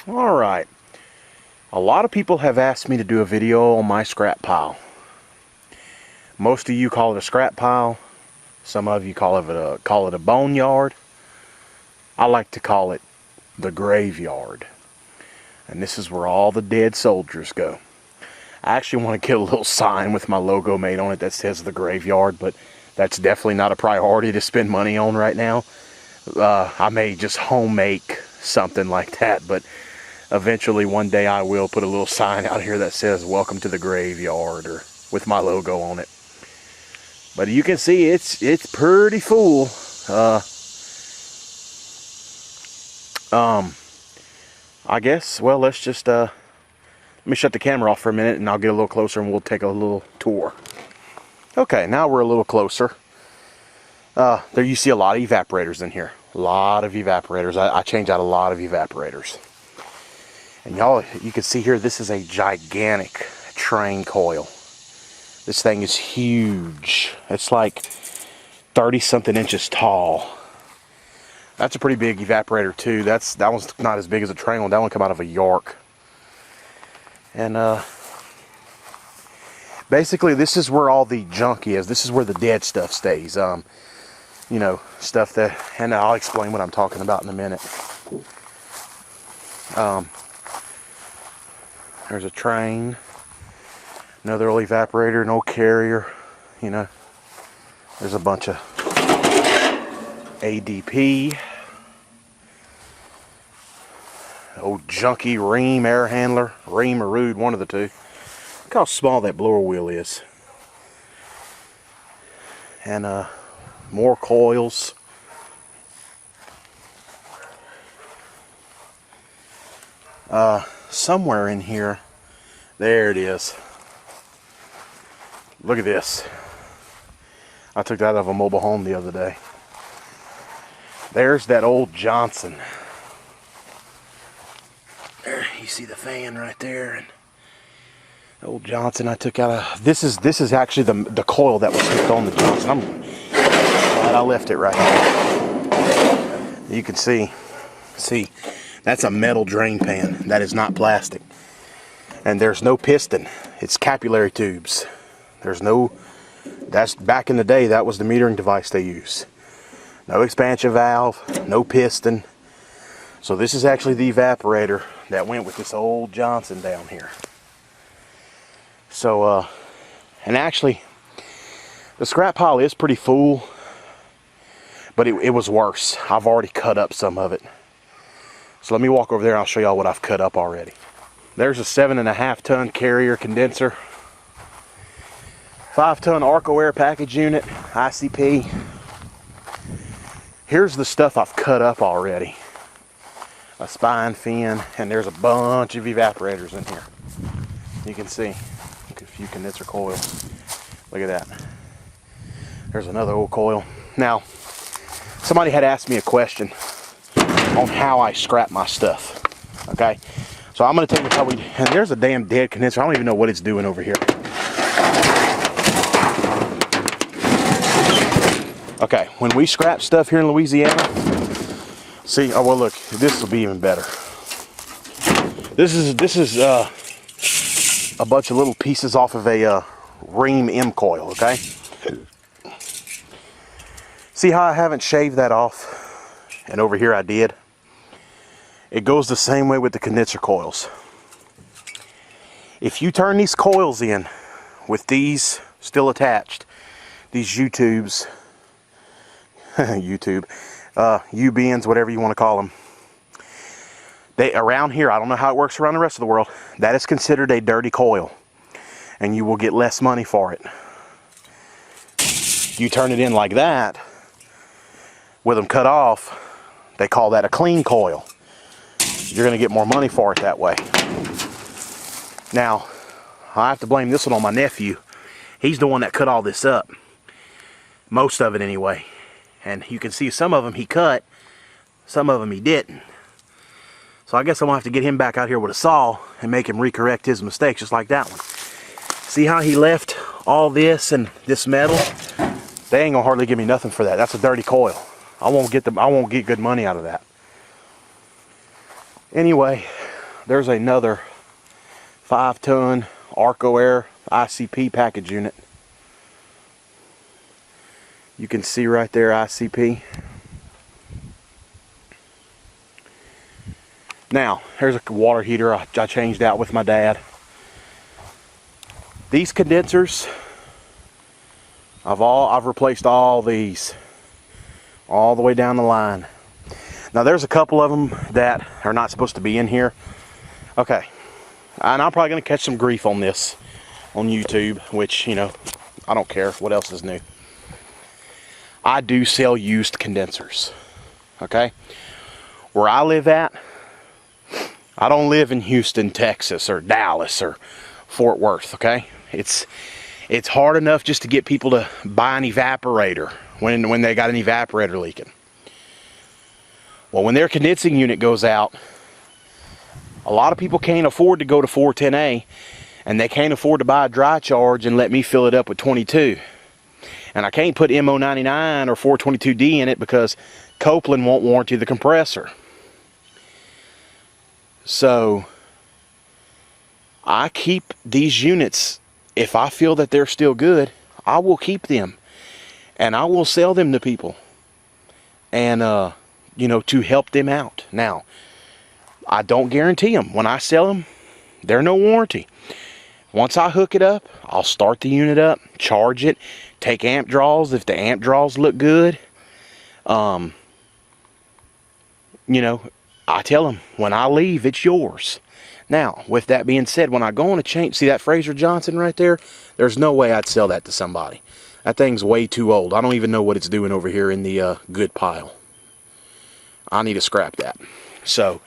Alright, a lot of people have asked me to do a video on my scrap pile. Most of you call it a scrap pile. Some of you call it a boneyard. I like to call it the graveyard. And this is where all the dead soldiers go. I actually want to get a little sign with my logo made on it that says the graveyard, but that's definitely not a priority to spend money on right now. I may just home make something like that, but eventually one day I will put a little sign out here that says welcome to the graveyard, or with my logo on it. But you can see it's pretty full. I guess, well, let's just let me shut the camera off for a minute and I'll get a little closer and we'll take a little tour. Okay, now we're a little closer. There you see a lot of evaporators in here. A lot of evaporators. I change out a lot of evaporators. And y'all, you can see here, this is a gigantic train coil. This thing is huge. It's like 30 something inches tall. That's a pretty big evaporator too. That one's not as big as a train one. That one come out of a York. And basically this is where all the junk is. This is where the dead stuff stays. You know, stuff that, and I'll explain what I'm talking about in a minute. There's a train, another old evaporator, an old carrier, you know. There's a bunch of ADP, old junky ream air handler, ream or rude, one of the two. Look how small that blower wheel is. And more coils. Somewhere in here, there it is. Look at this. I took that out of a mobile home the other day. There's that old Johnson. There, you see the fan right there, and old Johnson I took out of. This is actually the coil that was hooked on the Johnson. I'm glad I left it right here. You can see. That's a metal drain pan. That is not plastic. And there's no piston. It's capillary tubes. That's back in the day, that was the metering device they use. No expansion valve, no piston. So this is actually the evaporator that went with this old Johnson down here. So, and actually, the scrap pile is pretty full, but it was worse. I've already cut up some of it. So let me walk over there and I'll show y'all what I've cut up already. There's a 7.5 ton carrier condenser. 5 ton Arco Air package unit, ICP. Here's the stuff I've cut up already. A spine fin, and there's a bunch of evaporators in here. You can see a few condenser coils. Look at that. There's another old coil. Now, somebody had asked me a question on how I scrap my stuff. Okay, so I'm going to take you how we. And there's a damn dead condenser. I don't even know what it's doing over here. Okay, when we scrap stuff here in Louisiana, see. Oh well, look. This will be even better. This is a bunch of little pieces off of a ream M coil. Okay. See how I haven't shaved that off, and over here I did. It goes the same way with the condenser coils. If you turn these coils in with these still attached, these U-tubes, U-bends, whatever you want to call them, they around here, I don't know how it works around the rest of the world, that is considered a dirty coil, and you will get less money for it. You turn it in like that, with them cut off, they call that a clean coil. You're going to get more money for it that way. Now, I have to blame this one on my nephew. He's the one that cut all this up. Most of it anyway. And you can see some of them he cut, some of them he didn't. So I guess I'm going to have to get him back out here with a saw and make him recorrect his mistakes just like that one. See how he left all this and this metal? They ain't going to hardly give me nothing for that. That's a dirty coil. I won't get good money out of that. Anyway, there's another 5-ton Arco Air ICP package unit. You can see right there ICP. Now, here's a water heater I changed out with my dad. These condensers, I've replaced all these, all the way down the line. Now there's a couple of them that are not supposed to be in here. Okay, and I'm probably gonna catch some grief on this on YouTube, which, you know, I don't care what else is new. I do sell used condensers, okay? Where I live at, I don't live in Houston, Texas, or Dallas, or Fort Worth, okay? It's hard enough just to get people to buy an evaporator when they got an evaporator leaking. Well, when their condensing unit goes out, a lot of people can't afford to go to 410A, and they can't afford to buy a dry charge and let me fill it up with 22. And I can't put MO99 or 422D in it because Copeland won't warranty the compressor. So I keep these units. If I feel that they're still good, I will keep them and I will sell them to people, and you know, to help them out. Now, I don't guarantee them. When I sell them, they're no warranty. Once I hook it up, I'll start the unit up, charge it, take amp draws if the amp draws look good. You know, I tell them, when I leave, it's yours. Now, with that being said, when I go on a change, see that Fraser Johnson right there? There's no way I'd sell that to somebody. That thing's way too old. I don't even know what it's doing over here in the good pile. I need to scrap that. So,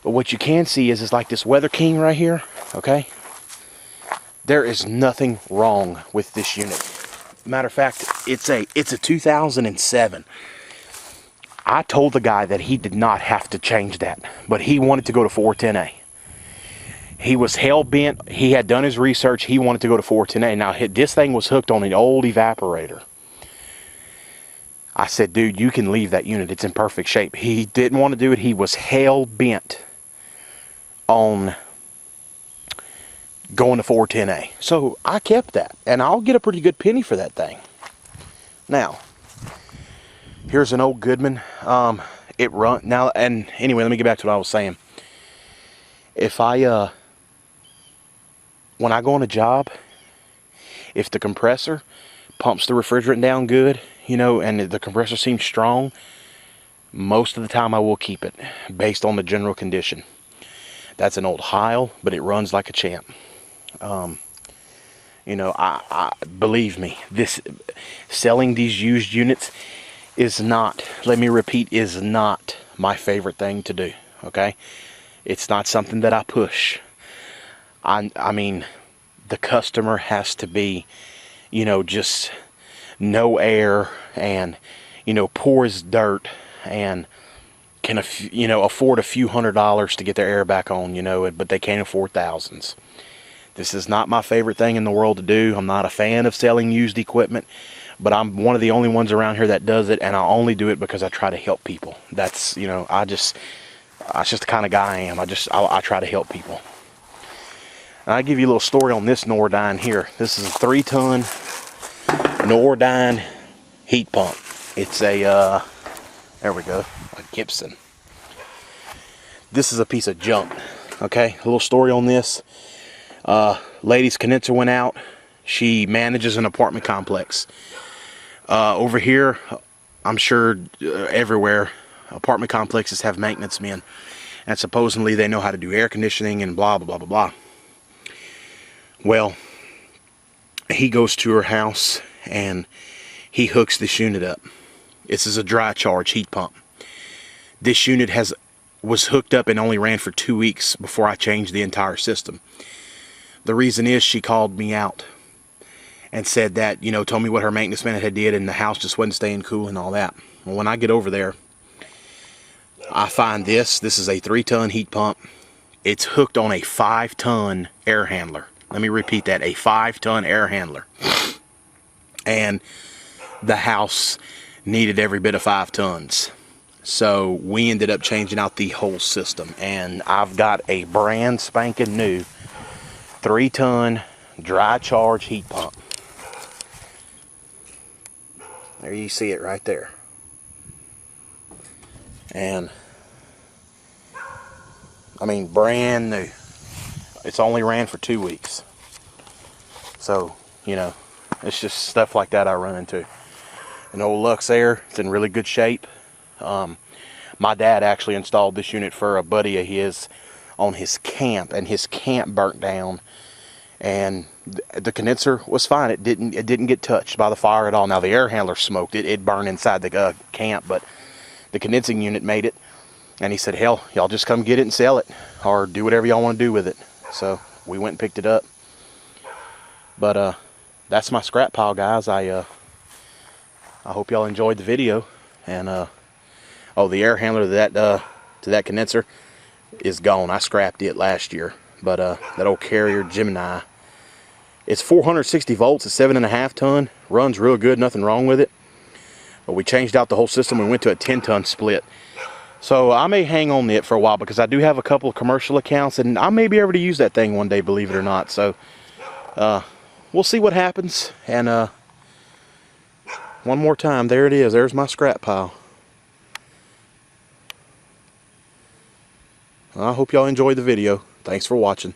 but what you can see is like this Weather King right here, okay? There is nothing wrong with this unit. Matter of fact, it's a 2007. I told the guy that he did not have to change that, but he wanted to go to 410A. He was hell-bent. He had done his research. He wanted to go to 410A. Now, this thing was hooked on an old evaporator. I said, dude, you can leave that unit. It's in perfect shape. He didn't want to do it. He was hell-bent on going to 410A. So I kept that, and I'll get a pretty good penny for that thing. Now, here's an old Goodman. It run now, and anyway, let me get back to what I was saying. If I when I go on a job, if the compressor pumps the refrigerant down good, you know, and the compressor seems strong, most of the time I will keep it based on the general condition. That's an old Heil, but it runs like a champ. You know, I believe me, this selling these used units is not, let me repeat, is not my favorite thing to do, okay? It's not something that I push. I mean, the customer has to be, you know, just no air and, you know, poor as dirt and can, you know, afford a few $100s to get their air back on, you know, but they can't afford thousands. This is not my favorite thing in the world to do. I'm not a fan of selling used equipment, but I'm one of the only ones around here that does it, and I only do it because I try to help people. That's, you know, that's just the kind of guy I am. I try to help people. And I'll give you a little story on this Nordyne here. This is a 3-ton Nordyne heat pump. It's a, there we go, a Gibson. This is a piece of junk, okay? A little story on this. Lady's condenser went out. She manages an apartment complex. Over here, I'm sure everywhere, apartment complexes have maintenance men. And supposedly they know how to do air conditioning and blah, blah, blah, blah, blah. Well, he goes to her house and he hooks this unit up. This is a dry charge heat pump. This unit was hooked up and only ran for 2 weeks before I changed the entire system. The reason is she called me out and said that, you know, told me what her maintenance man had did and the house just wasn't staying cool and all that. Well, when I get over there, I find this is a 3-ton heat pump. It's hooked on a 5-ton air handler. Let me repeat that, a 5-ton air handler. And the house needed every bit of 5 tons. So we ended up changing out the whole system, and I've got a brand spanking new 3-ton dry charge heat pump. There you see it right there. And I mean, brand new. It's only ran for 2 weeks. So, you know, it's just stuff like that I run into. An old Lux Air, it's in really good shape. My dad actually installed this unit for a buddy of his on his camp, and his camp burnt down, and the condenser was fine. It didn't get touched by the fire at all. Now the air handler smoked it. It burned inside the camp, but the condensing unit made it. And he said, hell, y'all just come get it and sell it, or do whatever y'all want to do with it. So we went and picked it up. But that's my scrap pile, guys. I hope y'all enjoyed the video. And oh, the air handler to that condenser is gone. I scrapped it last year. But that old Carrier Gemini, it's 460 volts, it's 7.5 ton, runs real good, nothing wrong with it. But we changed out the whole system. We went to a 10-ton split. So I may hang on it for a while, because I do have a couple of commercial accounts, and I may be able to use that thing one day, believe it or not. So we'll see what happens. And one more time, there it is. There's my scrap pile. I hope y'all enjoyed the video. Thanks for watching.